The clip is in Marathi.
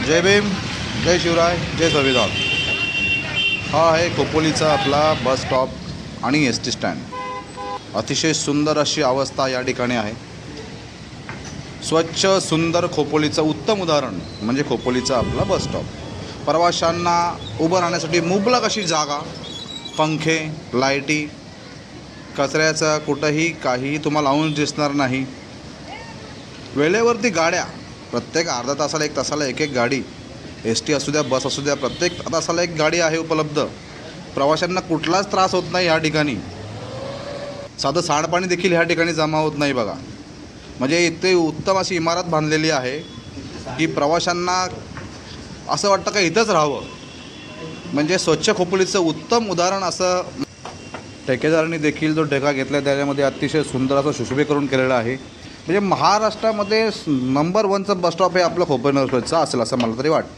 जय भीम, जय शिवराय, जय संविधान। हा आहे खोपोलीचा आपला बस स्टॉप आणि एस टी स्टँड। अतिशय सुंदर अशी अवस्था या ठिकाणी आहे। स्वच्छ सुंदर खोपोलीचं उत्तम उदाहरण म्हणजे खोपोलीचा आपला बस स्टॉप। प्रवाशांना उभं राहण्यासाठी मुबलक अशी जागा, पंखे, लाईटी, कचऱ्याचा कुठंही काही तुम्हाला लावून दिसणार नाही। वेळेवरती गाड्या, प्रत्येक अर्धा तासाला एक तासाला एक गाडी, एस टी असू द्या, बस असू द्या, प्रत्येक तासाला एक गाडी आहे उपलब्ध। प्रवाशांना कुठलाच त्रास होत नाही या ठिकाणी। साधं सांडपाणी देखील ह्या ठिकाणी जमा होत नाही बघा। म्हणजे इथे उत्तम अशी इमारत बांधलेली आहे की प्रवाशांना असं वाटतं का इथंच राहावं। म्हणजे स्वच्छ खोपोलीचं उत्तम उदाहरण असं ठेकेदारांनी देखील जो ठेका घेतला त्याच्यामध्ये अतिशय सुंदर असं सुशोभीकरण केलेलं आहे। म्हणजे महाराष्ट्रामध्ये नंबर 1चं बस स्टॉप हे आपलं खोपोलीचं असेल असं मला तरी वाटतं।